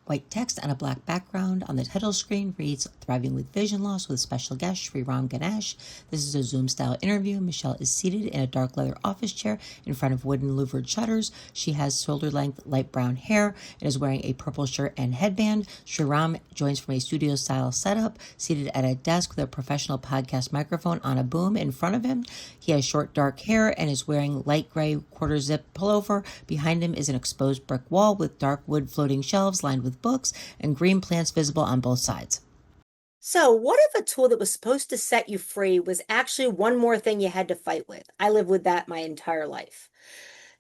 White text on a black background. On the title screen reads Thriving with Vision Loss with special guest Sriram Ganesh. This is a Zoom-style interview. Michelle is seated in a dark leather office chair in front of wooden louvered shutters. She has shoulder-length light brown hair and is wearing a purple shirt and headband. Sriram joins from a studio-style setup, seated at a desk with a professional podcast microphone on a boom in front of him. He has short dark hair and is wearing light gray quarter-zip pullover. Behind him is an exposed brick wall with dark wood floating shelves lined with books and green plants visible on both sides. So, what if a tool that was supposed to set you free was actually one more thing you had to fight with? I lived with that my entire life.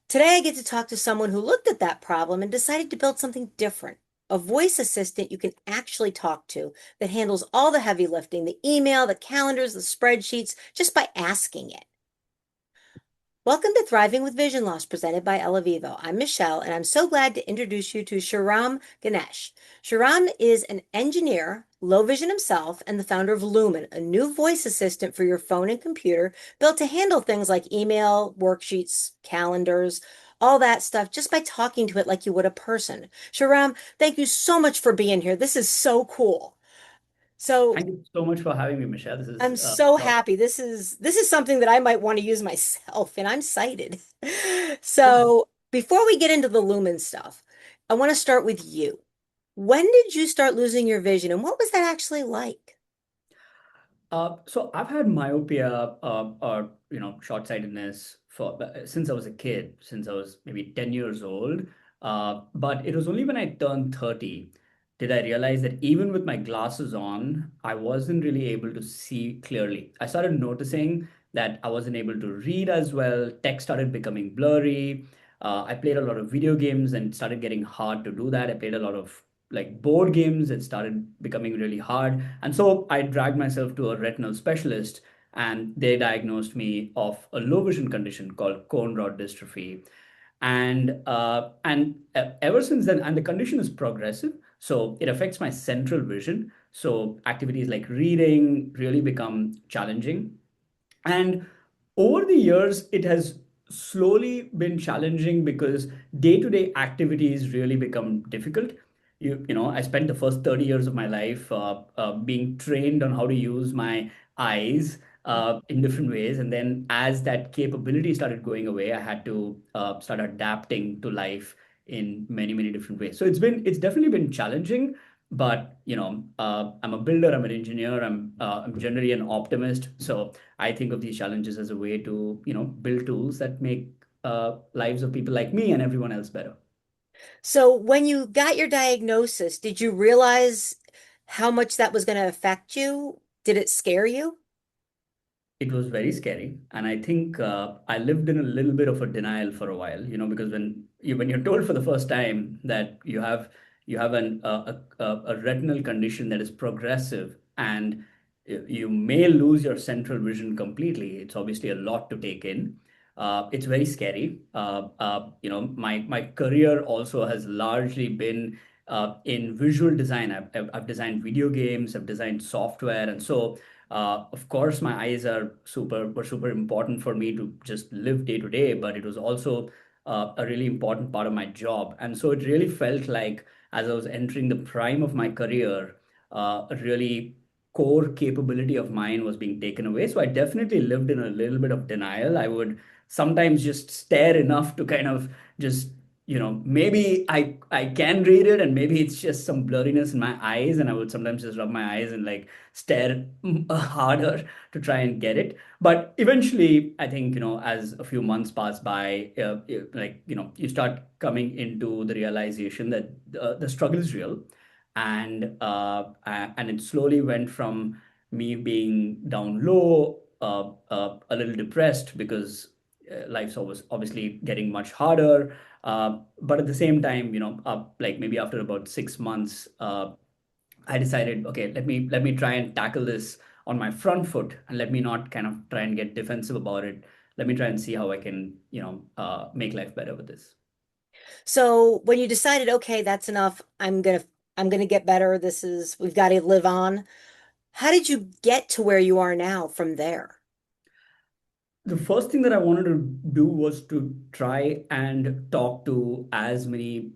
Today, I get to talk to someone who looked at that problem and decided to build something different. A voice assistant you can actually talk to that handles all the heavy lifting, the email, the calendars, the spreadsheets, just by asking it. Welcome to Thriving with Vision Loss, presented by eleVIVO. I'm Michelle, and I'm so glad to introduce you to Sriram Ganesh. Sriram is an engineer, low vision himself, and the founder of Lumin, a new voice assistant for your phone and computer built to handle things like email, worksheets, calendars, all that stuff, just by talking to it like you would a person. Sriram, thank you so much for being here. This is so cool. So Thank you so much for having me, Michelle. This is I'm so lot. happy. This is something that I might want to use myself, and I'm cited. So before we get into the lumen stuff, I want to start with you. When did you start losing your vision, and what was that actually like? So I've had myopia, or short-sightedness for since I was a kid, since I was maybe 10 years old. But it was only when I turned 30 did I realize that even with my glasses on, I wasn't really able to see clearly. I started noticing that I wasn't able to read as well. Text started becoming blurry. I played a lot of video games and it started getting hard to do that. I played a lot of like board games. It started becoming really hard. And so I dragged myself to a retinal specialist and they diagnosed me of a low vision condition called cone rod dystrophy. And ever since then, and the condition is progressive, so it affects my central vision. So activities like reading really become challenging. And over the years, it has slowly been challenging because day-to-day activities really become difficult. I spent the first 30 years of my life being trained on how to use my eyes in different ways. And then as that capability started going away, I had to start adapting to life in many, many different ways. So it's definitely been challenging, but I'm a builder, I'm an engineer, I'm generally an optimist. So I think of these challenges as a way to, build tools that make lives of people like me and everyone else better. So when you got your diagnosis, did you realize how much that was going to affect you? Did it scare you? It was very scary, and I think I lived in a little bit of a denial for a while. Because when you're told for the first time that you have a retinal condition that is progressive and you may lose your central vision completely, it's obviously a lot to take in. It's very scary. My career also has largely been in visual design. I've designed video games, I've designed software, and so. Of course, my eyes were super important for me to just live day to day, but it was also a really important part of my job. And so it really felt like as I was entering the prime of my career, a really core capability of mine was being taken away. So I definitely lived in a little bit of denial. I would sometimes just stare enough to kind of just maybe I can read it and maybe it's just some blurriness in my eyes, and I would sometimes just rub my eyes and like stare harder to try and get it. But eventually, I think, as a few months pass by, you start coming into the realization that the struggle is real. And it slowly went from me being down low, a little depressed because life's always obviously getting much harder. But at the same time, like maybe after about 6 months, I decided, okay, let me try and tackle this on my front foot, and let me not kind of try and get defensive about it. Let me try and see how I can, make life better with this. So when you decided, okay, that's enough, I'm gonna get better. We've got to live on. How did you get to where you are now from there? The first thing that I wanted to do was to try and talk to as many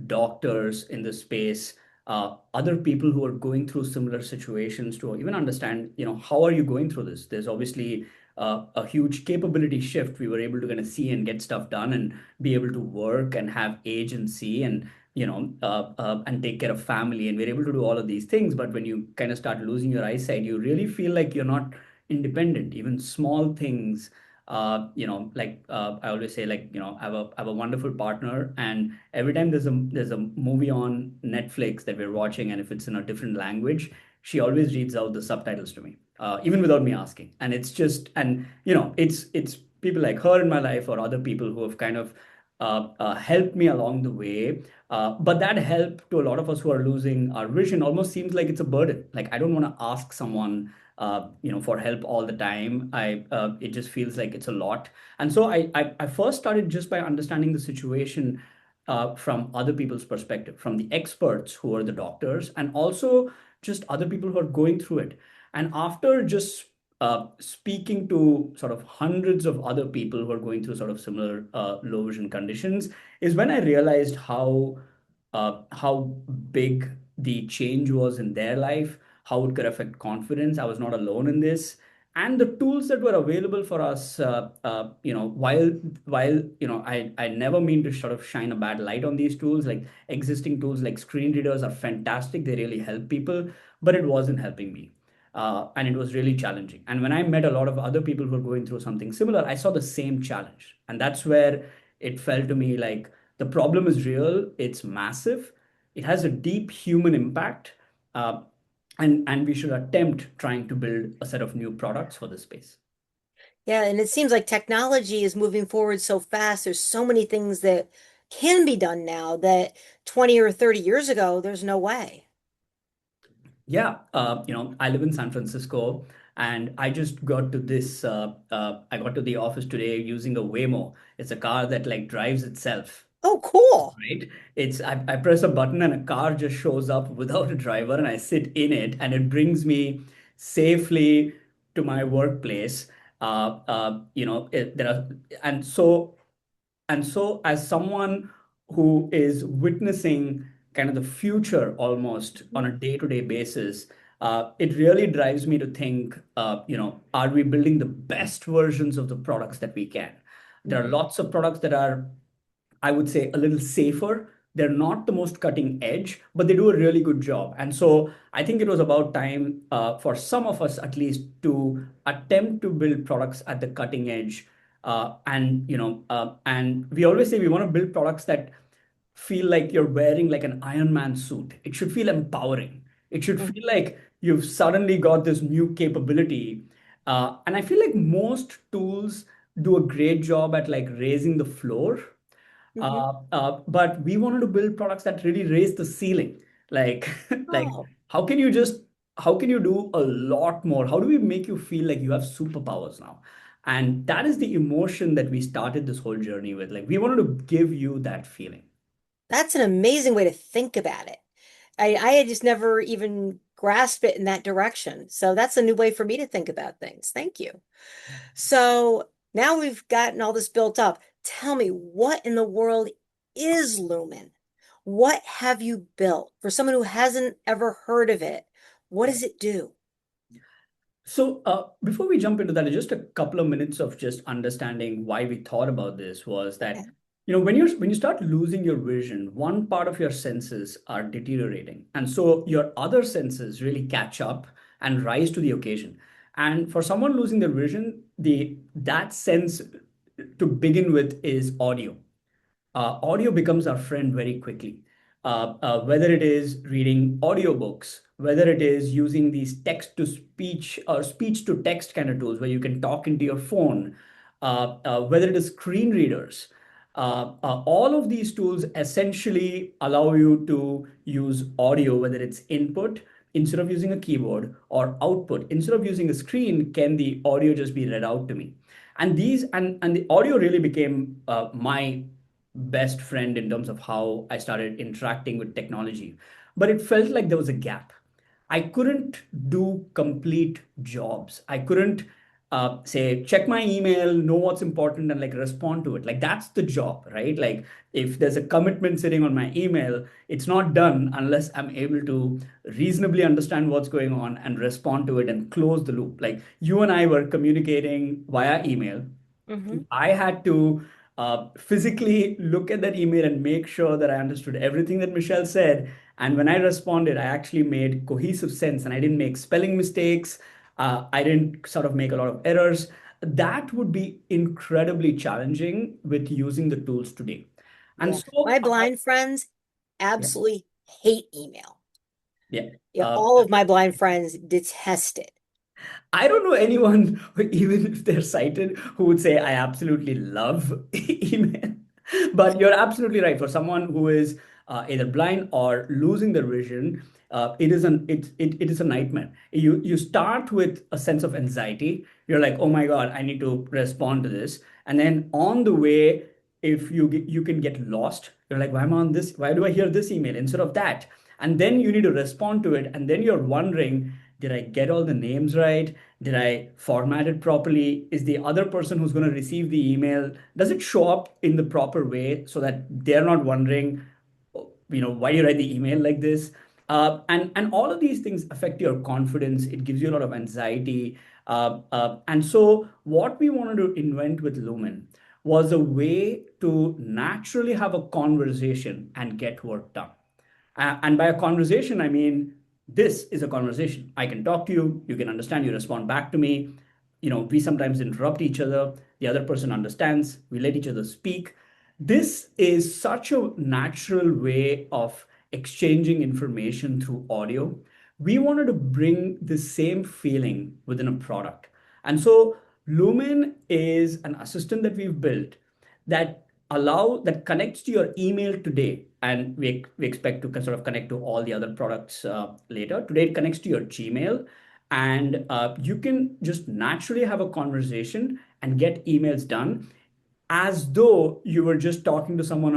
doctors in the space, other people who are going through similar situations to even understand, how are you going through this? There's obviously a huge capability shift. We were able to kind of see and get stuff done and be able to work and have agency and and take care of family, and we're able to do all of these things. But when you kind of start losing your eyesight, you really feel like you're not independent. Even small things, I always say, like, I have a wonderful partner, and every time there's a movie on Netflix that we're watching, and if it's in a different language, she always reads out the subtitles to me, even without me asking. And it's just, and it's people like her in my life or other people who have kind of helped me along the way. But that help to a lot of us who are losing our vision almost seems like it's a burden. Like, I don't want to ask someone, for help all the time. It just feels like it's a lot. And so I first started just by understanding the situation from other people's perspective, from the experts who are the doctors, and also just other people who are going through it. And after just speaking to sort of hundreds of other people who are going through sort of similar low vision conditions, is when I realized how big the change was in their life, how it could affect confidence. I was not alone in this, and the tools that were available for us. While I never mean to sort of shine a bad light on these tools. Like, existing tools like screen readers are fantastic. They really help people, but it wasn't helping me. And it was really challenging. And when I met a lot of other people who were going through something similar, I saw the same challenge. And that's where it felt to me like the problem is real, it's massive, it has a deep human impact, uh, and we should attempt trying to build a set of new products for this space. Yeah, and it seems like technology is moving forward so fast. There's so many things that can be done now that 20 or 30 years ago, there's no way. Yeah, I live in San Francisco, and I just got to this. I got to the office today using a Waymo. It's a car that like drives itself. Oh, cool. Right? I press a button and a car just shows up without a driver, and I sit in it, and it brings me safely to my workplace. There are, and so as someone who is witnessing kind of the future almost on a day-to-day basis, it really drives me to think, are we building the best versions of the products that we can? There are Mhm. lots of products that are, I would say, a little safer. They're not the most cutting edge, but they do a really good job. And so I think it was about time, for some of us at least, to attempt to build products at the cutting edge. And we always say we want to build products that feel like you're wearing like an Iron Man suit. It should feel empowering. It should Mhm. feel like you've suddenly got this new capability. And I feel like most tools do a great job at like raising the floor, Mhm. but we wanted to build products that really raise the ceiling. Like, like Oh, how can you just how can you do a lot more? How do we make you feel like you have superpowers now? And that is the emotion that we started this whole journey with. Like, we wanted to give you that feeling. that's an amazing way to think about it. I had just never even grasped it in that direction. So that's a new way for me to think about things. Thank you. So now we've gotten all this built up. Tell me, what in the world is Lumen? What have you built? For someone who hasn't ever heard of it, what does it do? So before we jump into that, just a couple of minutes of just understanding why we thought about this was that, Okay. when you start losing your vision, one part of your senses are deteriorating, and so your other senses really catch up and rise to the occasion. And for someone losing their vision, the that sense to begin with is audio. Audio becomes our friend very quickly. Whether it is reading audiobooks, whether it is using these text to speech or speech to text kind of tools where you can talk into your phone, whether it is screen readers, all of these tools essentially allow you to use audio, whether it's input instead of using a keyboard, or output instead of using a screen. Can the audio just be read out to me? And the audio really became my best friend in terms of how I started interacting with technology. But it felt like there was a gap. I couldn't do complete jobs. I couldn't say, check my email, know what's important, and like respond to it. Like that's the job, right? Like if there's a commitment sitting on my email, it's not done unless I'm able to reasonably understand what's going on and respond to it and close the loop. Like you and I were communicating via email. Hmm. I had to physically look at that email and make sure that I understood everything that Michelle said. And when I responded, I actually made cohesive sense and I didn't make spelling mistakes. I didn't sort of make a lot of errors. That would be incredibly challenging with using the tools today. And Yeah. so, My blind friends yeah, absolutely hate email. yeah. Yeah, Uh, all of my blind friends detest it. I don't know anyone, even if they're sighted, who would say, I absolutely love email. But you're absolutely right. For someone who is either blind or losing their vision, it is a nightmare. You start with a sense of anxiety. You're like, oh my God, I need to respond to this. And then on the way, if you can get lost, you're like, why am I on this? Why do I hear this email instead of that? And then you need to respond to it. And then you're wondering, did I get all the names right? Did I format it properly? Is the other person who's going to receive the email, does it show up in the proper way so that they're not wondering, why do you write the email like this? And all of these things affect your confidence. It gives you a lot of anxiety. And so what we wanted to invent with Lumen was a way to naturally have a conversation and get work done. And by a conversation, I mean, this is a conversation. I can talk to you, you can understand, you respond back to me. We sometimes interrupt each other, the other person understands, we let each other speak. This is such a natural way of exchanging information through audio. We wanted to bring the same feeling within a product. And so Lumen is an assistant that we've built that connects to your email today, and we expect to sort of connect to all the other products later. Today it connects to your Gmail, and you can just naturally have a conversation and get emails done as though you were just talking to someone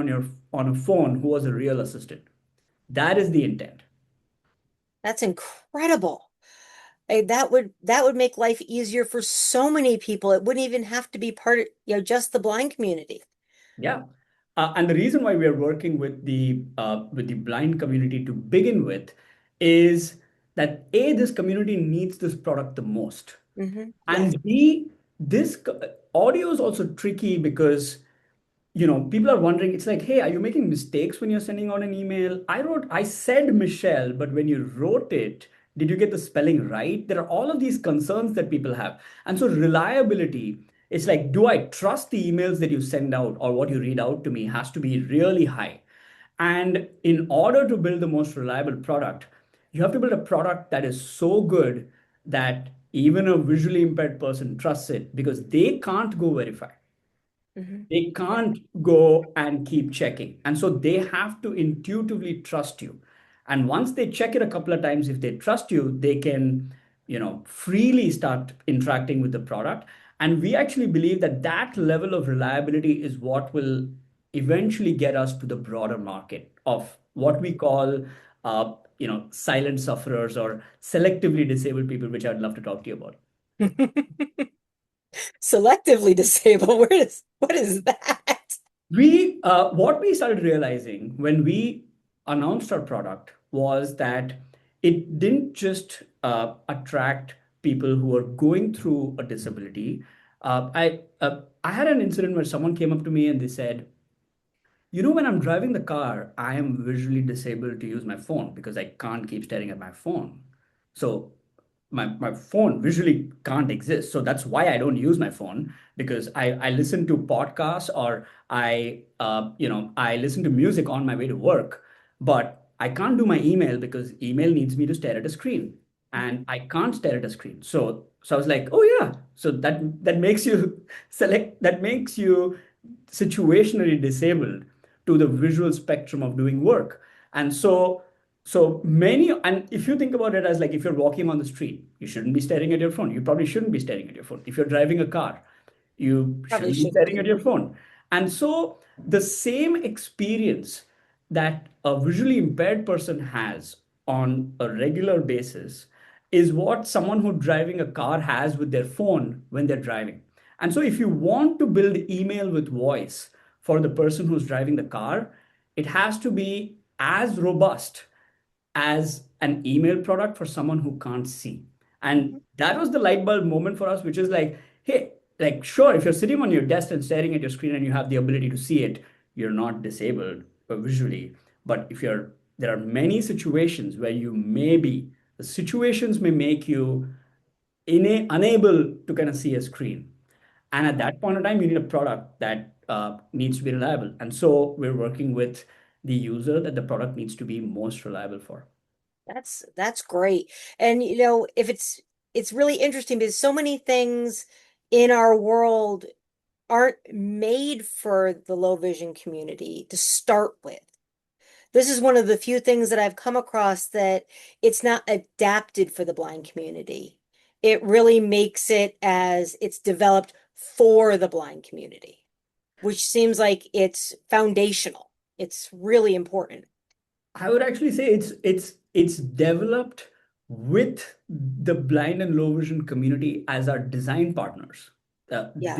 on a phone who was a real assistant. That is the intent. That's incredible. That would make life easier for so many people. It wouldn't even have to be part of, just the blind community. Yeah. And the reason why we are working with the blind community to begin with is that A, this community needs this product the most. Yes. And B, audio is also tricky because people are wondering, it's like, hey, are you making mistakes when you're sending out an email? I said Michelle, but when you wrote it, did you get the spelling right? There are all of these concerns that people have. And so reliability, it's like, do I trust the emails that you send out or what you read out to me has to be really high. And in order to build the most reliable product, you have to build a product that is so good that even a visually impaired person trusts it because they can't go verify. Hmm. They can't go and keep checking. And so they have to intuitively trust you. And once they check it a couple of times, if they trust you, they can, freely start interacting with the product. And we actually believe that that level of reliability is what will eventually get us to the broader market of what we call, silent sufferers or selectively disabled people, which I'd love to talk to you about. Selectively disabled. What is that? What we started realizing when we announced our product was that it didn't just attract people who are going through a disability. I had an incident where someone came up to me and they said, when I'm driving the car, I am visually disabled to use my phone because I can't keep staring at my phone. So my phone visually can't exist. So that's why I don't use my phone because I listen to podcasts or I listen to music on my way to work, but I can't do my email because email needs me to stare at a screen and I can't stare at a screen. So I was like, oh yeah. So that makes you that makes you situationally disabled to the visual spectrum of doing work. And so many, and if you think about it as like if you're walking on the street, you shouldn't be staring at your phone. You probably shouldn't be staring at your phone. If you're driving a car, you Probably shouldn't be shouldn't staring be. at your phone. And so the same experience that a visually impaired person has on a regular basis is what someone who's driving a car has with their phone when they're driving. And so if you want to build email with voice for the person who's driving the car, it has to be as robust as an email product for someone who can't see. And Mhm. that was the light bulb moment for us, which is like, hey, like, sure, if you're sitting on your desk and staring at your screen and you have the ability to see it, you're not disabled visually. But if you're, there are many situations where you may be, the situations may make you unable to kind of see a screen. And at that point in time, you need a product that needs to be reliable. And so we're working with the user that the product needs to be most reliable for. That's great. And if it's really interesting because so many things in our world aren't made for the low vision community to start with. This is one of the few things that I've come across that it's not adapted for the blind community. It really makes it as it's developed for the blind community, which seems like it's foundational. It's really important. I would actually say it's developed with the blind and low vision community as our design partners. Yeah.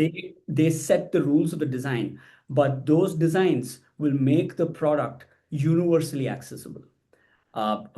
They set the rules of the design, but those designs will make the product universally accessible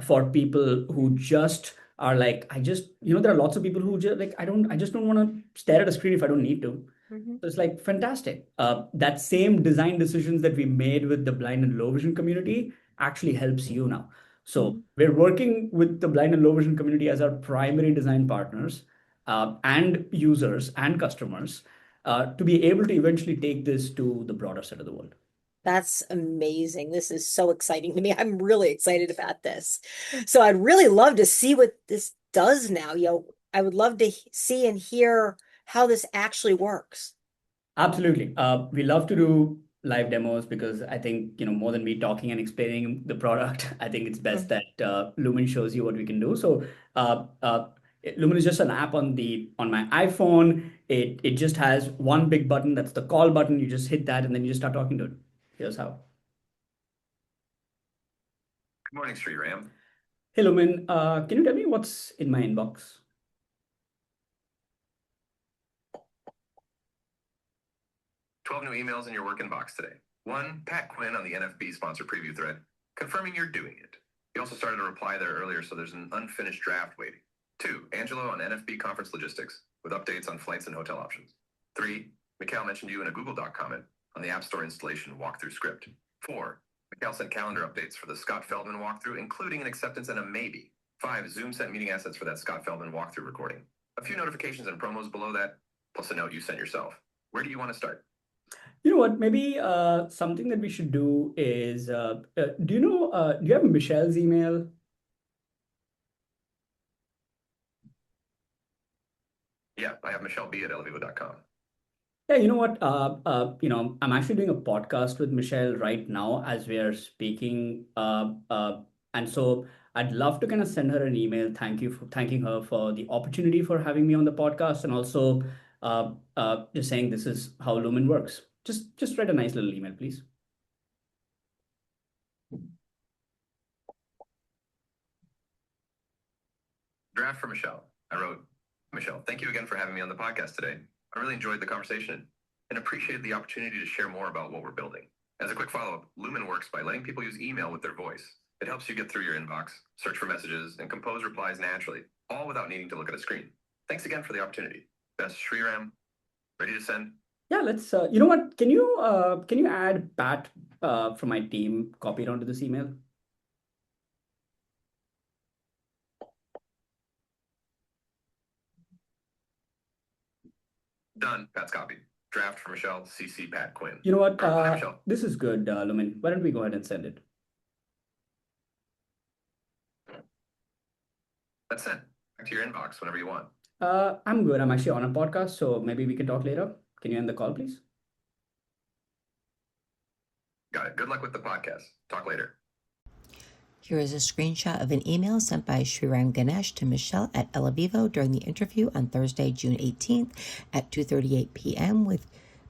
for people who just are like, I just, there are lots of people who just like, I just don't want to stare at a screen if I don't need to. Mhm. So it's like fantastic. That same design decisions that we made with the blind and low vision community actually helps you now. So Mhm. we're working with the blind and low vision community as our primary design partners and users and customers to be able to eventually take this to the broader set of the world. That's amazing. This is so exciting to me. I'm really excited about this. So I'd really love to see what this does now. I would love to see and hear how this actually works. Absolutely. We love to do live demos because I think, more than me talking and explaining the product, I think it's best Mhm. that Lumen shows you what we can do. So uh, uh, Lumen is just an app on my iPhone. It just has one big button. That's the call button. You just hit that and then you just start talking to it. Here's how. Good morning, Sriram. Hey, Lumen, can you tell me what's in my inbox? 12 new emails in your work inbox today. 1, Pat Quinn on the NFB sponsor preview thread, confirming you're doing it. He also started a reply there earlier, so there's an unfinished draft waiting. 2, Angelo on NFB conference logistics, with updates on flights and hotel options. 3, Mikhail mentioned you in a Google Doc comment on the App Store installation walkthrough script. 4, Mikhail sent calendar updates for the Scott Feldman walkthrough, including an acceptance and a maybe. 5, Zoom sent meeting assets for that Scott Feldman walkthrough recording. A few notifications and promos below that, plus a note you sent yourself. Where do you want to start? You know what? Maybe something that we should do is, do you have Michelle's email? Yeah, I have Michelle B at eleVIVO.com. Yeah, you know what? I'm actually doing a podcast with Michelle right now as we are speaking. And so I'd love to kind of send her an email. Thank you for thanking her for the opportunity for having me on the podcast, and also just saying this is how Lumen works. Just write a nice little email, please. Draft for Michelle. I wrote, Michelle, thank you again for having me on the podcast today. I really enjoyed the conversation and appreciated the opportunity to share more about what we're building. As a quick follow-up, Lumen works by letting people use email with their voice. It helps you get through your inbox, search for messages, and compose replies naturally, all without needing to look at a screen. Thanks again for the opportunity. Best, Sriram. Ready to send? Yeah, let's. You know what? Can you add Pat from my team copied onto this email? Done. Pat's copied. Draft for Michelle, CC Pat Quinn. You know what? Hi, Michelle. This is good, Lumen. Why don't we go ahead and send it? That's sent. Back to your inbox whenever you want. I'm good. I'm actually on a podcast, so maybe we can talk later. Can you end the call, please? Got it. Good luck with the podcast. Talk later. Here is a screenshot of an email sent by Sriram Ganesh to Michelle at eleVIVO during the interview on Thursday, June 18th at 2:38 p.m. with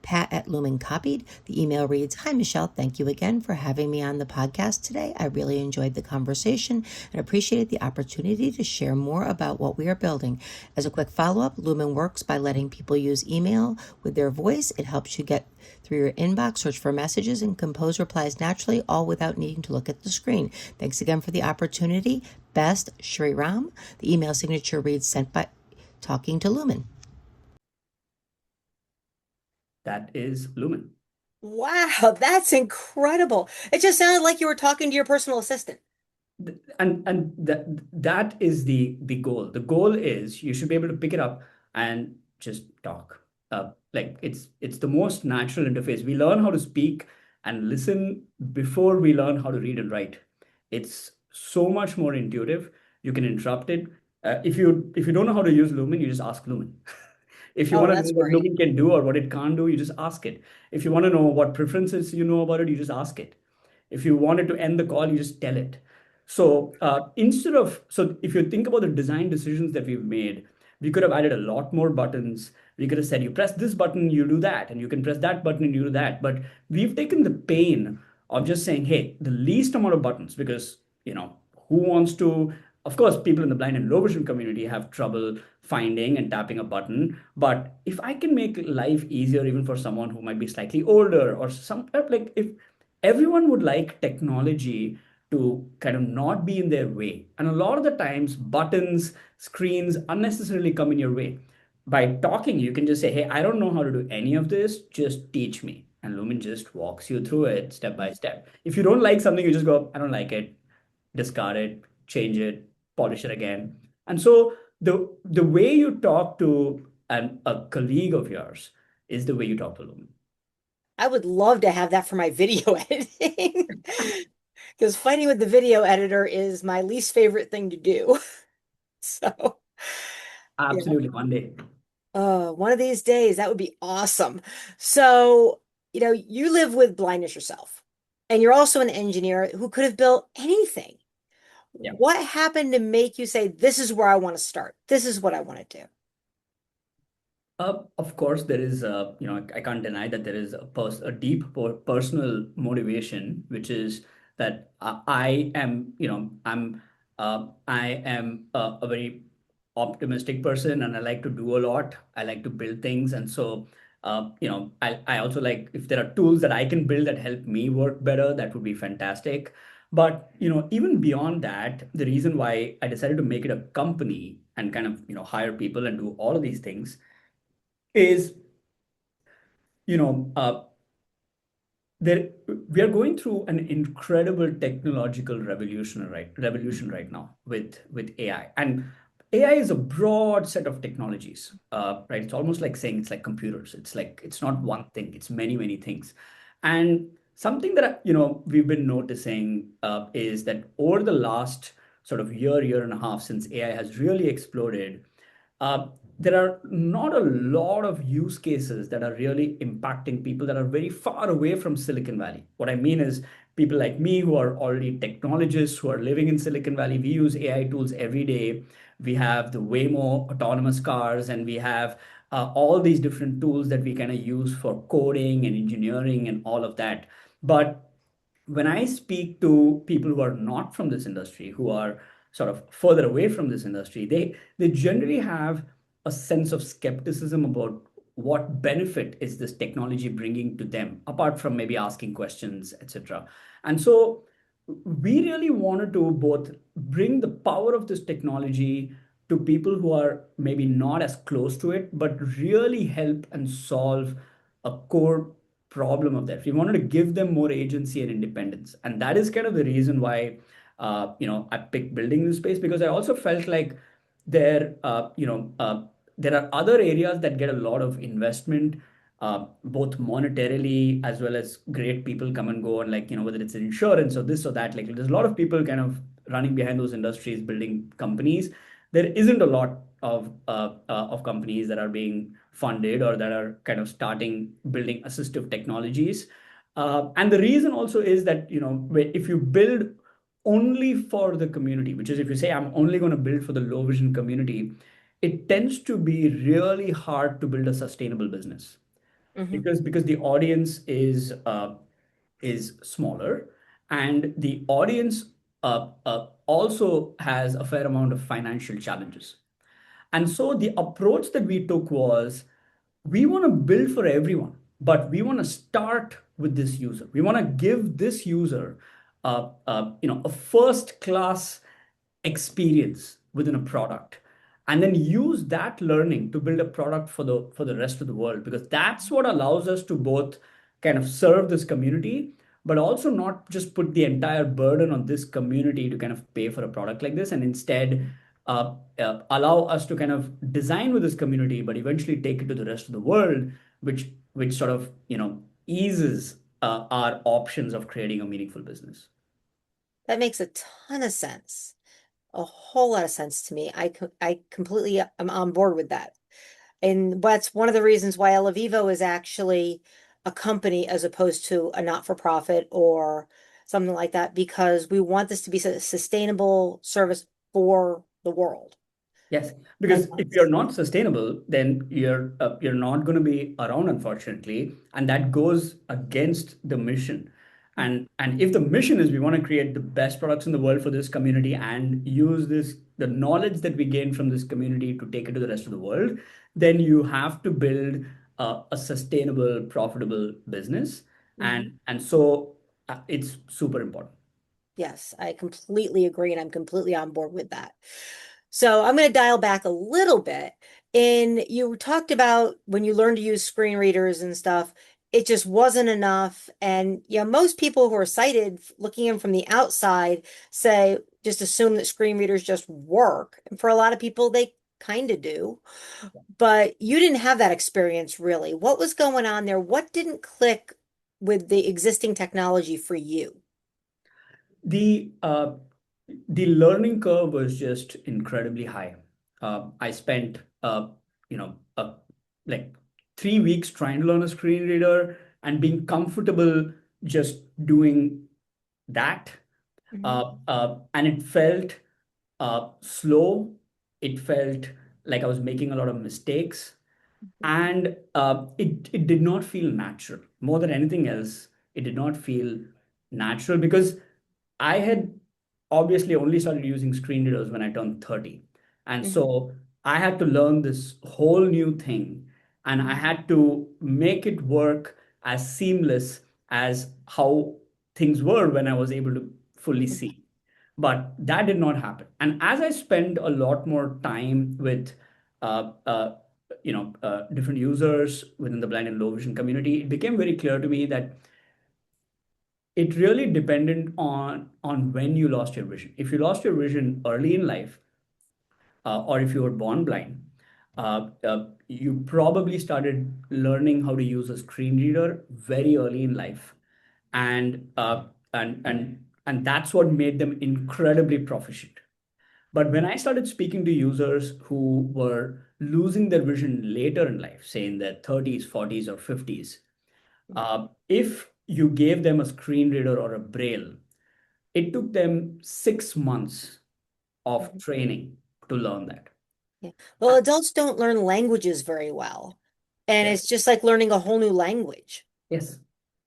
Pat@Lumin copied. The email reads, "Hi, Michelle. Thank you again for having me on the podcast today. I really enjoyed the conversation and appreciated the opportunity to share more about what we are building. As a quick follow-up, Lumin works by letting people use email with their voice. It helps you get through your inbox, search for messages, and compose replies naturally, all without needing to look at the screen. Thanks again for the opportunity. Best, Sriram." The email signature reads, "Sent by Talking to Lumin." That is Lumin. Wow, that's incredible. It just sounded like you were talking to your personal assistant. And that is the goal. The goal is you should be able to pick it up and just talk. Like it's the most natural interface. We learn how to speak and listen before we learn how to read and write. It's so much more intuitive. You can interrupt it. If you don't know how to use Lumin, you just ask Lumin. If you Oh, want to that's know what great. Lumin can do or what it can't do, you just ask it. If you want to know what preferences you know about it, you just ask it. If you wanted to end the call, you just tell it. So if you think about the design decisions that we've made, we could have added a lot more buttons. We could have said, you press this button, you do that, and you can press that button and you do that. But we've taken the pain of just saying, hey, the least amount of buttons, because who wants to, of course, people in the blind and low vision community have trouble finding and tapping a button. But if I can make life easier, even for someone who might be slightly older or some like if everyone would like technology to kind of not be in their way. And a lot of the times, buttons, screens unnecessarily come in your way. By talking, you can just say, hey, I don't know how to do any of this, just teach me. And Lumen just walks you through it step by step. If you don't like something, you just go, I don't like it, discard it, change it, polish it again. And so the way you talk to a colleague of yours is the way you talk to Lumen. I would love to have that for my video editing. Because fighting with the video editor is my least favorite thing to do. So, yeah. Absolutely, one day. One of these days, that would be awesome. So, you live with blindness yourself, and you're also an engineer who could have built anything. Yeah. What happened to make you say, this is where I want to start? This is what I want to do? Of course, there is, I can't deny that there is a deep personal motivation, which is that I am, I am a very optimistic person, and I like to do a lot. I like to build things, and so, I also like if there are tools that I can build that help me work better, that would be fantastic. But even beyond that, the reason why I decided to make it a company and kind of hire people and do all of these things is, you know, uh, there we are going through an incredible technological revolution right now with AI. And AI is a broad set of technologies, right? It's almost like saying it's like computers. It's like it's not one thing, it's many things. And something that we've been noticing is that over the last sort of year and a half since AI has really exploded, uh, there are not a lot of use cases that are really impacting people that are very far away from Silicon Valley. What I mean is people like me who are already technologists who are living in Silicon Valley. We use AI tools every day. We have the Waymo autonomous cars, and we have all these different tools that we kind of use for coding and engineering and all of that. But when I speak to people who are not from this industry, who are sort of further away from this industry, they generally have a sense of skepticism about what benefit is this technology bringing to them, apart from maybe asking questions, etc. And so we really wanted to both bring the power of this technology to people who are maybe not as close to it, but really help and solve a core problem of that. We wanted to give them more agency and independence. And that is kind of the reason why, I picked building this space, because I also felt like there, there are other areas that get a lot of investment, both monetarily as well as great people come and go, and like whether it's insurance or this or that, like there's a lot of people kind of running behind those industries building companies. There isn't a lot of companies that are being funded or that are kind of starting building assistive technologies. And the reason also is that if you build only for the community, which is if you say I'm only going to build for the low vision community, it tends to be really hard to build a sustainable business. because the audience is smaller, and the audience also has a fair amount of financial challenges. And so the approach that we took was, we want to build for everyone, but we want to start with this user. We want to give this user a first class experience within a product, and then use that learning to build a product for the rest of the world, because that's what allows us to both kind of serve this community, but also not just put the entire burden on this community to kind of pay for a product like this, and instead allow us to kind of design with this community, but eventually take it to the rest of the world, which sort of eases our options of creating a meaningful business. That makes a ton of sense. A whole lot of sense to me. I completely am on board with that. And that's one of the reasons why eleVIVO is actually a company as opposed to a not-for-profit or something like that, because we want this to be a sustainable service for the world. Yes, because if you're not sustainable, then you're not going to be around, unfortunately, and that goes against the mission. And if the mission is we want to create the best products in the world for this community and use the knowledge that we gain from this community to take it to the rest of the world, then you have to build a sustainable, profitable business, and so it's super important. Yes, I completely agree, and I'm completely on board with that. So I'm going to dial back a little bit. And you talked about when you learned to use screen readers and stuff, it just wasn't enough. And most people who are sighted looking in from the outside say, just assume that screen readers just work. And for a lot of people, they kind of do. But you didn't have that experience really. What was going on there? What didn't click with the existing technology for you? The the learning curve was just incredibly high. I spent like 3 weeks trying to learn a screen reader and being comfortable just doing that. And it felt slow. It felt like I was making a lot of mistakes, and it did not feel natural. More than anything else, it did not feel natural, because I had obviously only started using screen readers when I turned 30. And so I had to learn this whole new thing, and I had to make it work as seamless as how things were when I was able to fully see. But that did not happen. And as I spend a lot more time with different users within the blind and low vision community, it became very clear to me that it really depended on when you lost your vision. If you lost your vision early in life, or if you were born blind, you probably started learning how to use a screen reader very early in life, and and that's what made them incredibly proficient. But when I started speaking to users who were losing their vision later in life, say in their 30s, 40s, or 50s, if you gave them a screen reader or a braille, it took them 6 months of training to learn that. Yeah. Well, adults don't learn languages very well. And Yes. it's just like learning a whole new language. Yes.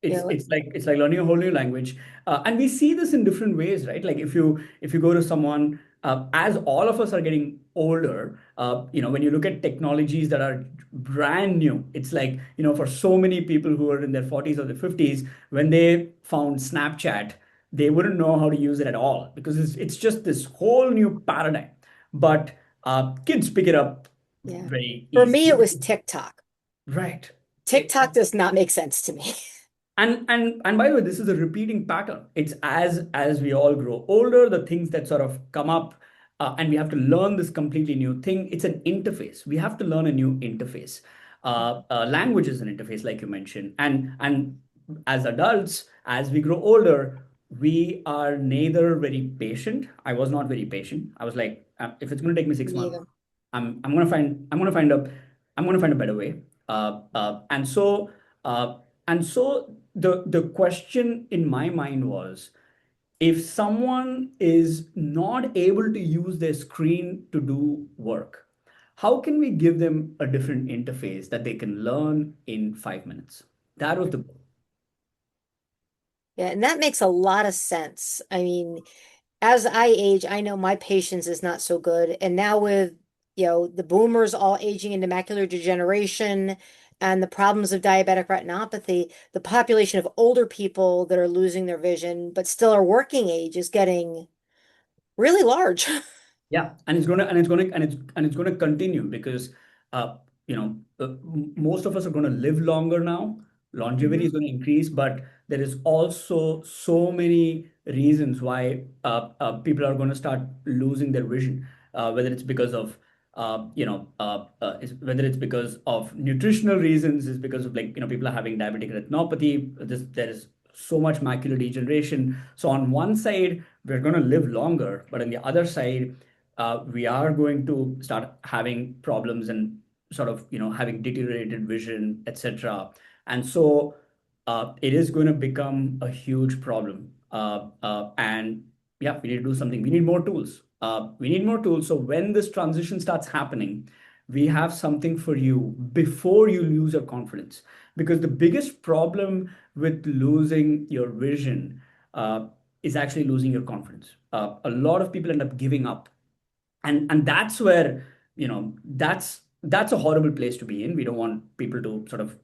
You It's know, it's like learning a whole new language, and we see this in different ways, right? Like if you go to someone, as all of us are getting older, when you look at technologies that are brand new, it's like, for so many people who are in their 40s or their 50s, when they found Snapchat, they wouldn't know how to use it at all, because it's just this whole new paradigm. But kids pick it up yeah. very For me, it easily. was TikTok. Right. TikTok does not make sense to me. And by the way, this is a repeating pattern. It's as we all grow older, the things that sort of come up, and we have to learn this completely new thing. It's an interface. We have to learn a new interface. Language is an interface, like you mentioned, and as adults, as we grow older, we are neither very patient. I was not very patient. I was like, if it's going to take me 6 months, Neither. I'm going to find a better way. And so. And so the question in my mind was, if someone is not able to use their screen to do work, how can we give them a different interface that they can learn in 5 minutes? That was the goal. Yeah, and that makes a lot of sense. I mean, as I age, I know my patience is not so good. And now with, the boomers all aging into macular degeneration and the problems of diabetic retinopathy, the population of older people that are losing their vision but still are working age is getting really large. Yeah, and it's gonna continue because uh, most of us are gonna live longer now. Longevity is Mhm. going to increase, but there is also so many reasons why people are going to start losing their vision, whether it's because of whether it's because of nutritional reasons, is because of people are having diabetic retinopathy. There is so much macular degeneration. So on one side, we're going to live longer, but on the other side, we are going to start having problems and sort of having deteriorated vision, etc. And so it is going to become a huge problem. And yeah, we need to do something. We need more tools. We need more tools. So when this transition starts happening, we have something for you before you lose your confidence. Because the biggest problem with losing your vision is actually losing your confidence. A lot of people end up giving up, and that's where that's a horrible place to be in. We don't want people to sort of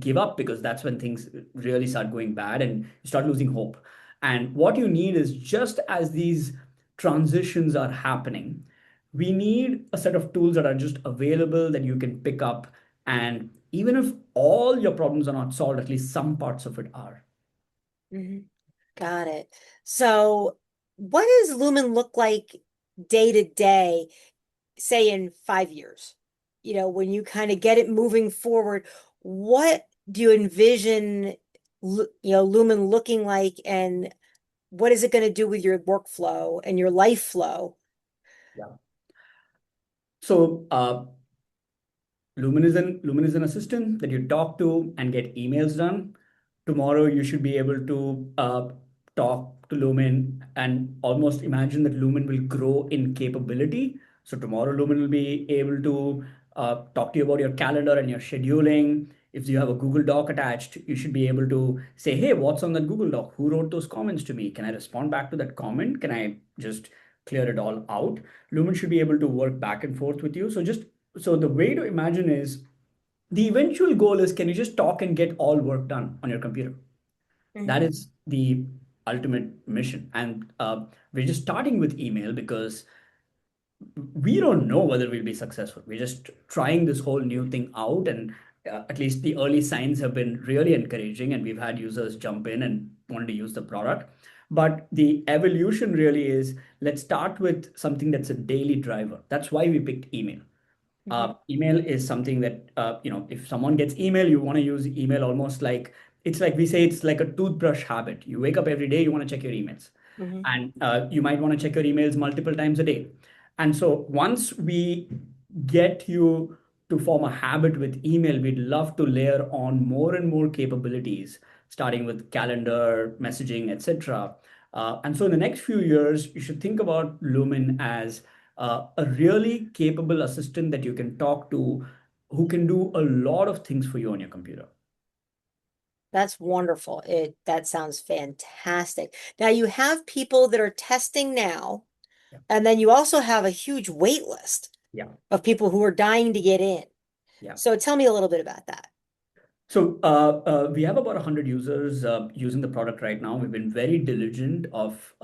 give up, because that's when things really start going bad and you start losing hope. And what you need is, just as these transitions are happening, we need a set of tools that are just available that you can pick up, and even if all your problems are not solved, at least some parts of it are. Mhm. Got it. So, what does Lumen look like day to day, say in 5 years? When you kind of get it moving forward, what do you envision, Lumen looking like, and what is it going to do with your workflow and your life flow? Yeah. So Lumin is an assistant that you talk to and get emails done. Tomorrow, you should be able to talk to Lumin and almost imagine that Lumin will grow in capability. So tomorrow, Lumin will be able to talk to you about your calendar and your scheduling. If you have a Google Doc attached, you should be able to say, "Hey, what's on that Google Doc? Who wrote those comments to me? Can I respond back to that comment? Can I just clear it all out?" Lumin should be able to work back and forth with you. So the way to imagine is, the eventual goal is, can you just talk and get all work done on your computer? That Mhm. is the ultimate mission. And we're just starting with email because we don't know whether we'll be successful. We're just trying this whole new thing out, and at least the early signs have been really encouraging, and we've had users jump in and wanted to use the product. But the evolution really is, let's start with something that's a daily driver. That's why we picked email. Mhm. Email is something that if someone gets email, you want to use email almost like, it's like we say, it's like a toothbrush habit. You wake up every day, you want to check your emails, Mhm. and you might want to check your emails multiple times a day. And so once we get you to form a habit with email, we'd love to layer on more and more capabilities, starting with calendar, messaging, etc. And so in the next few years, you should think about Lumin as a really capable assistant that you can talk to, who can do a lot of things for you on your computer. That's wonderful. That sounds fantastic. Now you have people that are testing now, Yeah. and then you also have a huge wait list Yeah. of people who are dying to get in. Yeah. So tell me a little bit about that. So we have about 100 users using the product right now. We've been very diligent of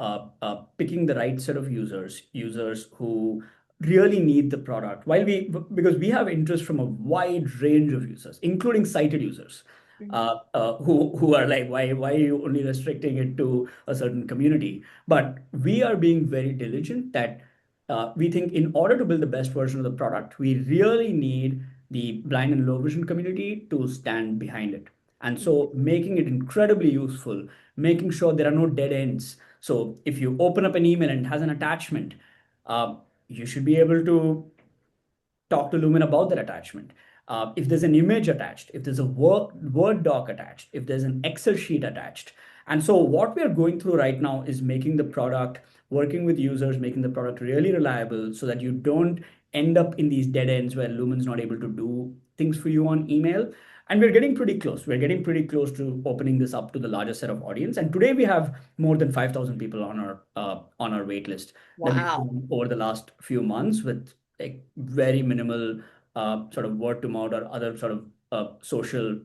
picking the right set of users who really need the product. Because we have interest from a wide range of users, including sighted users, Mhm. who are like, why are you only restricting it to a certain community? But we are being very diligent that we think, in order to build the best version of the product, we really need the blind and low vision community to stand behind it. And Mhm. so making it incredibly useful, making sure there are no dead ends. So if you open up an email and it has an attachment, you should be able to talk to Lumen about that attachment. If there's an image attached, if there's a Word doc attached, if there's an Excel sheet attached, And so what we are going through right now is making the product, working with users, making the product really reliable so that you don't end up in these dead ends where Lumen's not able to do things for you on email. And we're getting pretty close. We're getting pretty close to opening this up to the larger set of audience. And today we have more than 5,000 people on our wait list that we've Wow. grown over the last few months with like very minimal sort of word to mouth or other sort of social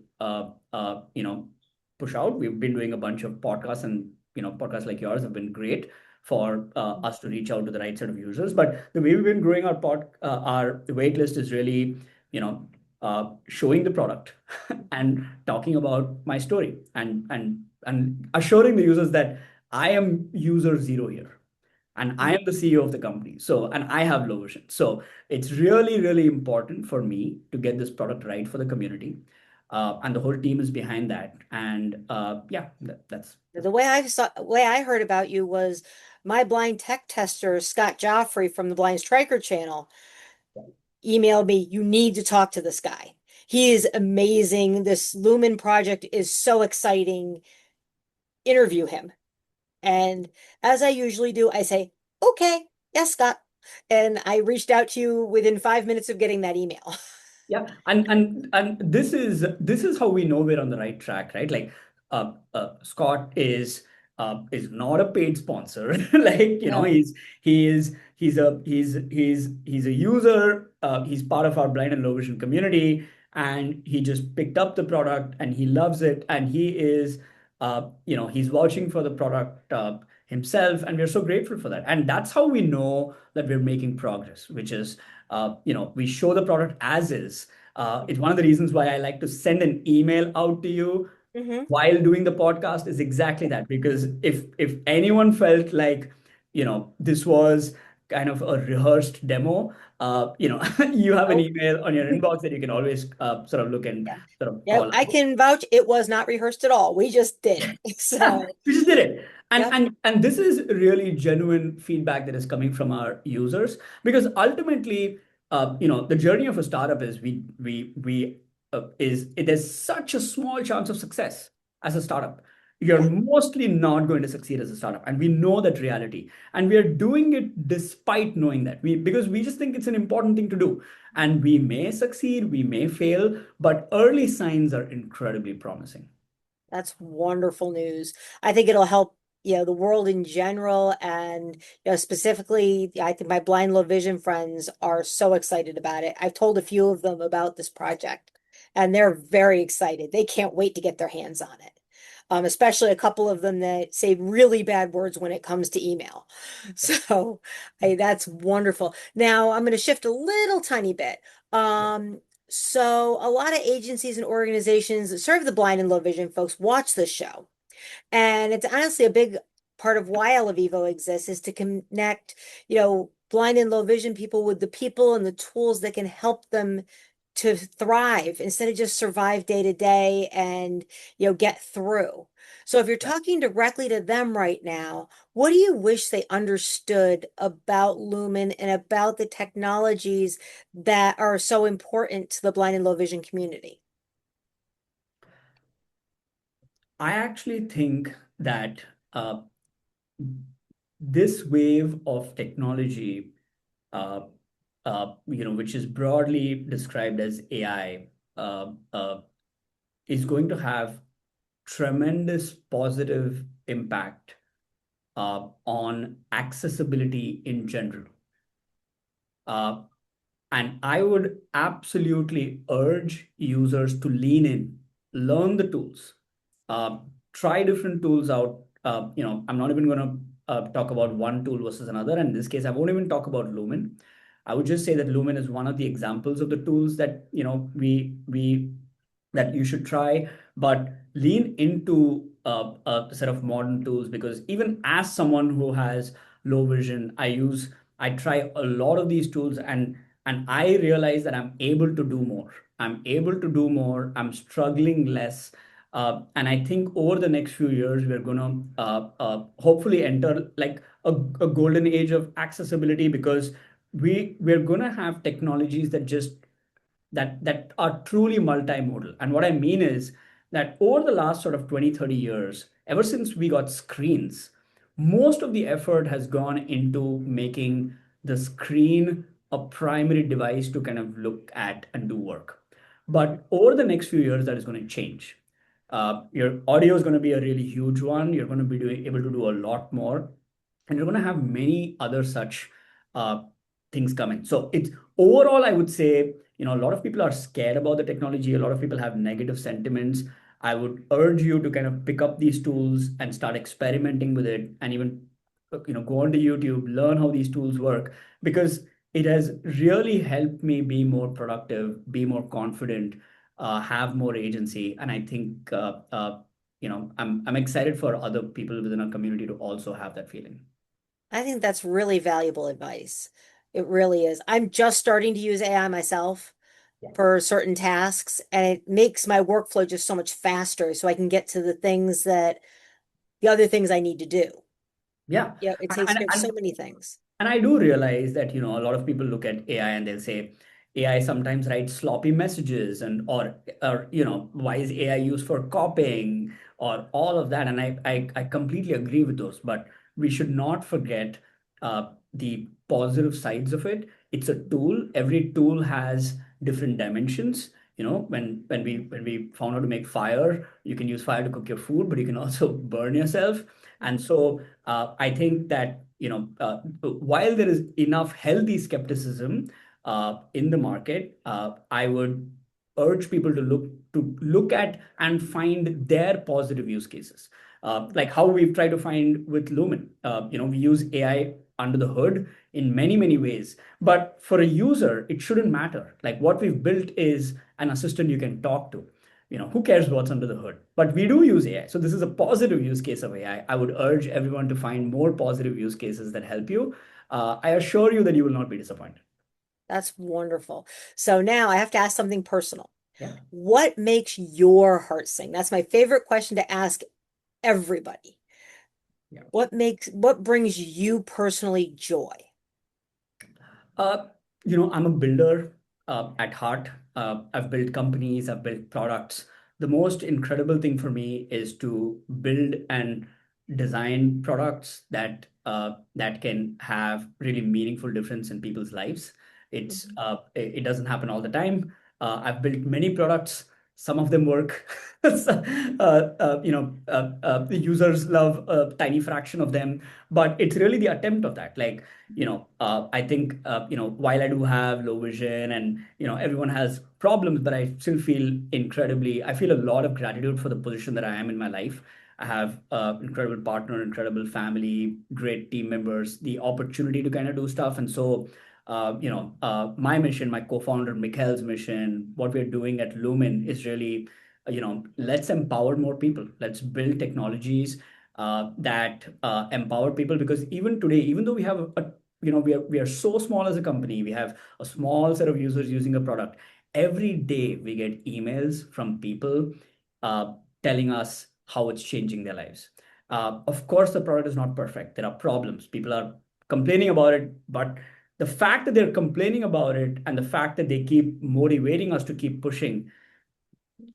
push out. We've been doing a bunch of podcasts, and podcasts like yours have been great for us to reach out to the right set of users. But the way we've been growing our wait list is really showing the product and talking about my story and assuring the users that I am user zero here and I am the CEO of the company. So, and I have low vision. So it's really, really important for me to get this product right for the community. And the whole team is behind that. And yeah, that's The way I heard about you was my blind tech tester, Scott Joffrey from the Blind Striker channel, emailed me, you need to talk to this guy. He is amazing. This Lumen project is so exciting. Interview him. And as I usually do, I say, okay, yes, Scott. And I reached out to you within 5 minutes of getting that email. Yeah, and this is how we know we're on the right track, right? Like, Scott is not a paid sponsor. Like, No. he's a user. He's part of our blind and low vision community, and he just picked up the product and he loves it, and he's vouching for the product himself, and we're so grateful for that. And that's how we know that we're making progress, which is we show the product as is. It's one of the reasons why I like to send an email out to you while doing the podcast is exactly that. Because if anyone felt like, this was kind of a rehearsed demo, you have an Nope. email on your inbox that you can always sort of look and sort of Yeah, call I out. can vouch it was not rehearsed at all. We just did it. Yeah, So, we just did it. And, yep. and this is really genuine feedback that is coming from our users, because ultimately, the journey of a startup is there's such a small chance of success as a startup. You're Yeah. mostly not going to succeed as a startup, and we know that reality. And we are doing it despite knowing that because we just think it's an important thing to do. And we may succeed, we may fail, but early signs are incredibly promising. That's wonderful news. I think it'll help, the world in general, and specifically, I think my blind low vision friends are so excited about it. I've told a few of them about this project, and they're very excited. They can't wait to get their hands on it. Especially a couple of them that say really bad words when it comes to email. So, that's wonderful. Now I'm going to shift a little tiny bit. So a lot of agencies and organizations that serve the blind and low vision folks watch this show. And it's honestly a big part of why eleVIVO exists is to connect, blind and low vision people with the people and the tools that can help them to thrive instead of just survive day to day and, get through. So if you're talking directly to them right now, what do you wish they understood about Lumen and about the technologies that are so important to the blind and low vision community? I actually think that this wave of technology, which is broadly described as AI, is going to have tremendous positive impact on accessibility in general. And I would absolutely urge users to lean in, learn the tools, try different tools out. I'm not even going to talk about one tool versus another. In this case, I won't even talk about Lumen. I would just say that Lumen is one of the examples of the tools that that you should try, but lean into a set of modern tools, because even as someone who has low vision, I try a lot of these tools, and I realize that I'm able to do more. I'm able to do more. I'm struggling less. And I think over the next few years, we're going to hopefully enter like a golden age of accessibility, because we're going to have technologies that are truly multimodal. And what I mean is that over the last sort of 20, 30 years, ever since we got screens, most of the effort has gone into making the screen a primary device to kind of look at and do work. But over the next few years, that is going to change. Your audio is going to be a really huge one. You're going to be able to do a lot more, and you're going to have many other such uh, things coming. So it's overall, I would say, a lot of people are scared about the technology. A lot of people have negative sentiments. I would urge you to kind of pick up these tools and start experimenting with it, and even go onto YouTube, learn how these tools work, because it has really helped me be more productive, be more confident, have more agency. And I think I'm excited for other people within our community to also have that feeling. I think that's really valuable advice. It really is. I'm just starting to use AI myself Yeah. for certain tasks, and it makes my workflow just so much faster so I can get to the other things I need to do. Yeah. Yeah, it And, takes and, care of so and many things. And I do realize that, a lot of people look at AI and they'll say AI sometimes writes sloppy messages, or why is AI used for copying or all of that? And I completely agree with those, but we should not forget the positive sides of it. It's a tool. Every tool has different dimensions. When we found out to make fire, you can use fire to cook your food, but you can also burn yourself. And so I think that while there is enough healthy skepticism in the market, I would urge people to look at and find their positive use cases, like how we've tried to find with Lumin. We use AI under the hood in many ways, but for a user, it shouldn't matter. Like what we've built is an assistant you can talk to. Who cares what's under the hood? But we do use AI. So this is a positive use case of AI. I would urge everyone to find more positive use cases that help you. I assure you that you will not be disappointed. That's wonderful. So now I have to ask something personal. Yeah. What makes your heart sing? That's my favorite question to ask everybody. Yeah. What brings you personally joy? Uh, I'm a builder at heart. I've built companies, I've built products. The most incredible thing for me is to build and design products that can have really meaningful difference in people's lives. It doesn't happen all the time. I've built many products. Some of them work. The users love a tiny fraction of them, but it's really the attempt of that. Like, I think, while I do have low vision and, everyone has problems, but I still I feel a lot of gratitude for the position that I am in my life. I have an incredible partner, incredible family, great team members, the opportunity to kind of do stuff. And so, my mission, my co-founder Mikhail's mission, what we're doing at Lumin is really, let's empower more people. Let's build technologies that empower people, because even today, even though we have we are so small as a company, we have a small set of users using a product. Every day we get emails from people uh, telling us how it's changing their lives. Of course, the product is not perfect. There are problems. People are complaining about it, but the fact that they're complaining about it and the fact that they keep motivating us to keep pushing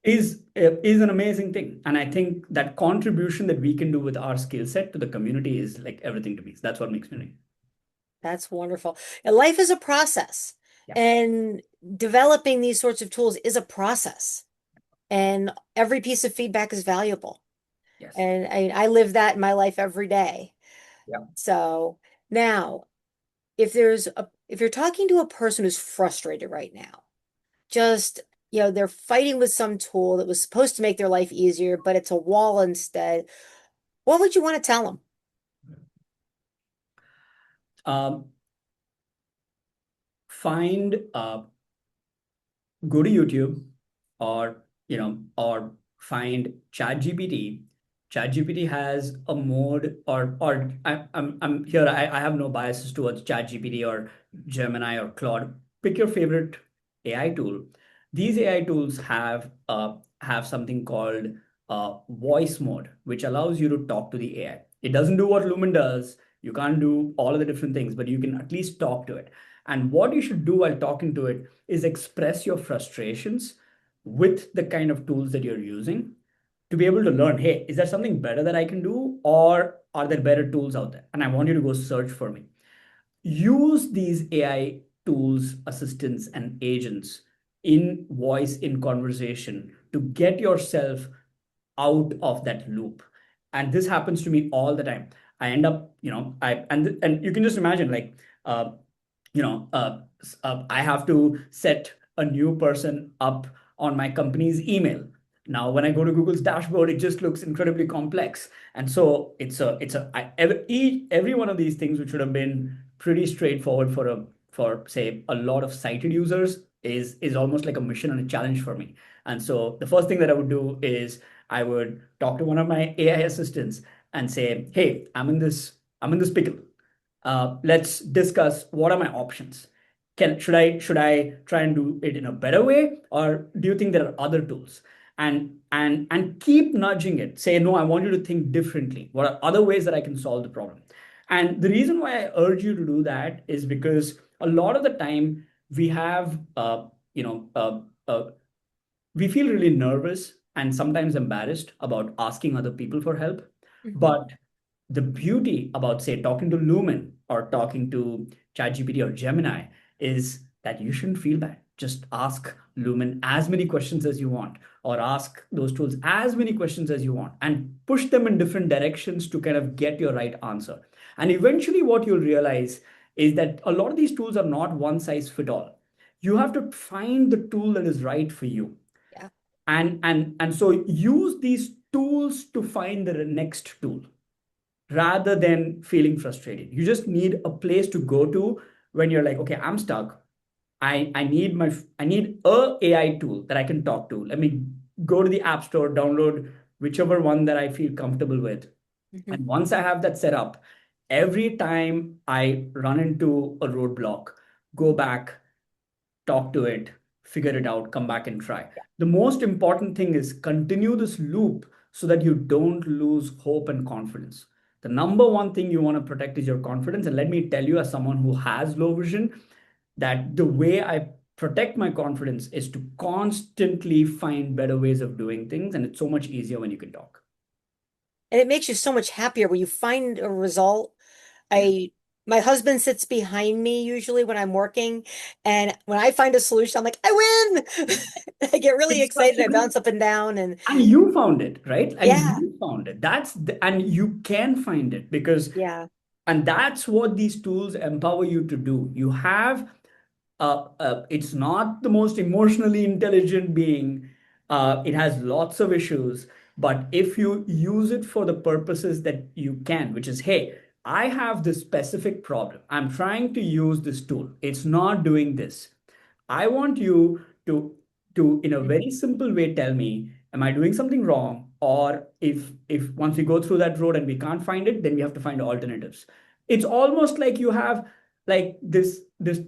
is an amazing thing. And I think that contribution that we can do with our skill set to the community is like everything to me. That's what makes me ring. That's wonderful. And life is a process, Yeah. and developing these sorts of tools is a process. And every piece of feedback is valuable. Yes. And I live that in my life every day. Yeah. So now, if you're talking to a person who's frustrated right now, just, they're fighting with some tool that was supposed to make their life easier, but it's a wall instead, what would you want to tell them? Find Go to YouTube, or find ChatGPT. ChatGPT has a mode, or I'm here. I have no biases towards ChatGPT or Gemini or Claude. Pick your favorite AI tool. These AI tools have something called voice mode, which allows you to talk to the AI. It doesn't do what Lumen does. You can't do all of the different things, but you can at least talk to it. And what you should do while talking to it is express your frustrations with the kind of tools that you're using. to be able to learn, hey, is there something better that I can do, or are there better tools out there? And I want you to go search for me. Use these AI tools, assistants, and agents in voice, in conversation to get yourself out of that loop. And this happens to me all the time. I end up, and you can just imagine, like, uh, I have to set a new person up on my company's email. Now, when I go to Google's dashboard, it just looks incredibly complex. And so every one of these things, which would have been pretty straightforward for say a lot of sighted users, is almost like a mission and a challenge for me. And so the first thing that I would do is I would talk to one of my AI assistants and say, hey, I'm in this pickle. Let's discuss what are my options. Should I try and do it in a better way, or do you think there are other tools? And keep nudging it. Say, no, I want you to think differently. What are other ways that I can solve the problem? And the reason why I urge you to do that is because a lot of the time we have, we feel really nervous and sometimes embarrassed about asking other people for help. But the beauty about, say, talking to Lumen or talking to ChatGPT or Gemini is that you shouldn't feel bad. Just ask Lumen as many questions as you want, or ask those tools as many questions as you want, and push them in different directions to kind of get your right answer. And eventually, what you'll realize is that a lot of these tools are not one size fit all. You have to find the tool that is right for you. Yeah. And so use these tools to find the next tool rather than feeling frustrated. You just need a place to go to when you're like, okay, I'm stuck. I need a AI tool that I can talk to. Let me go to the App Store, download whichever one that I feel comfortable with. And once I have that set up, every time I run into a roadblock, go back, talk to it, figure it out, come back and try. The most important thing is continue this loop so that you don't lose hope and confidence. The number one thing you want to protect is your confidence. And let me tell you, as someone who has low vision, that the way I protect my confidence is to constantly find better ways of doing things. And it's so much easier when you can talk. And it makes you so much happier when you find a result. My husband sits behind me usually when I'm working, and when I find a solution, I'm like, I win. I get really It's such excited. a I good, bounce up and down, and and you found it, right? And yeah, you found it. And you can find it because, yeah. and that's what these tools empower you to do. You have, it's not the most emotionally intelligent being. It has lots of issues, but if you use it for the purposes that you can, which is, hey, I have this specific problem. I'm trying to use this tool. It's not doing this. I want you to in a very simple way tell me, am I doing something wrong? Or if once we go through that road and we can't find it, then we have to find alternatives. It's almost like you have like this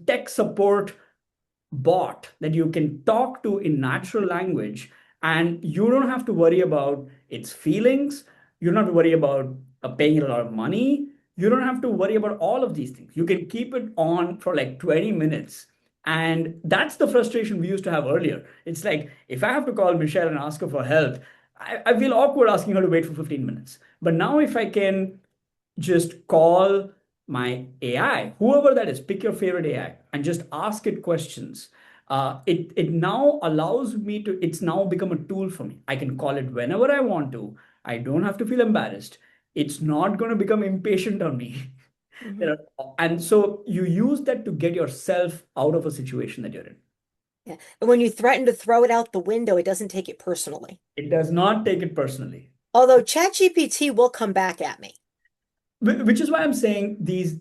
tech support bot that you can talk to in natural language, and you don't have to worry about its feelings. You don't have to worry about paying it a lot of money. You don't have to worry about all of these things. You can keep it on for like 20 minutes. And that's the frustration we used to have earlier. It's like, if I have to call Michelle and ask her for help, I feel awkward asking her to wait for 15 minutes. But now, if I can just call my AI, whoever that is, pick your favorite AI, and just ask it questions. It now allows me to, it's now become a tool for me. I can call it whenever I want to. I don't have to feel embarrassed. It's not going to become impatient on me. And so you use that to get yourself out of a situation that you're in. Yeah. And when you threaten to throw it out the window, it doesn't take it personally. It does not take it personally. Although ChatGPT will come back at me. Which is why I'm saying these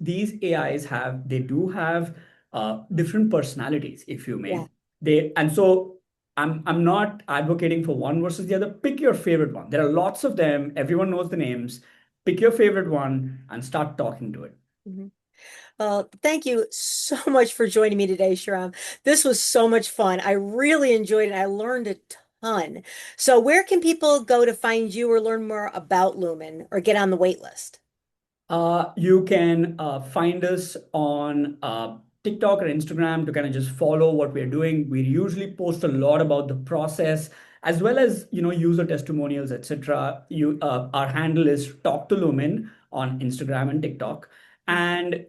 AIs they do have different personalities, if you may. Yeah. And so I'm not advocating for one versus the other. Pick your favorite one. There are lots of them. Everyone knows the names. Pick your favorite one and start talking to it. Thank you so much for joining me today, Shriram. This was so much fun. I really enjoyed it. I learned a ton. So where can people go to find you or learn more about Lumen or get on the wait list? You can find us on TikTok or Instagram to kind of just follow what we're doing. We usually post a lot about the process as well as user testimonials, etc. Our handle is Talk to Lumin on Instagram and TikTok. And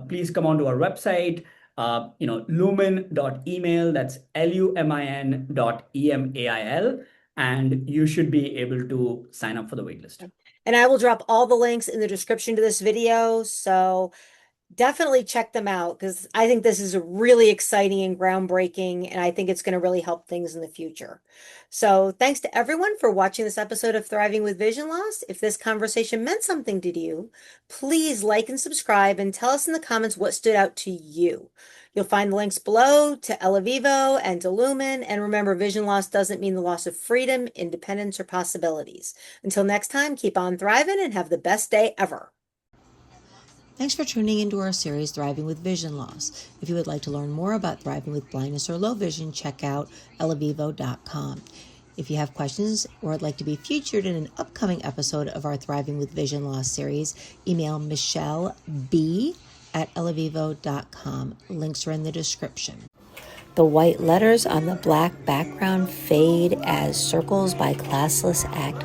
please come on to our website, lumin.email, that's lumin.email, and you should be able to sign up for the waitlist. And I will drop all the links in the description to this video, so definitely check them out because I think this is a really exciting and groundbreaking, and I think it's going to really help things in the future. So thanks to everyone for watching this episode of Thriving with Vision Loss. If this conversation meant something to you, please like and subscribe and tell us in the comments what stood out to you. You'll find the links below to eleVIVO and to Lumin. And remember, vision loss doesn't mean the loss of freedom, independence, or possibilities. Until next time, keep on thriving and have the best day ever. Thanks for tuning into our series, Thriving with Vision Loss. If you would like to learn more about thriving with blindness or low vision, check out eleVIVO.com. If you have questions or would like to be featured in an upcoming episode of our Thriving with Vision Loss series, email Michelle B at eleVIVO.com. Links are in the description. The white letters on the black background fade as circles by classless act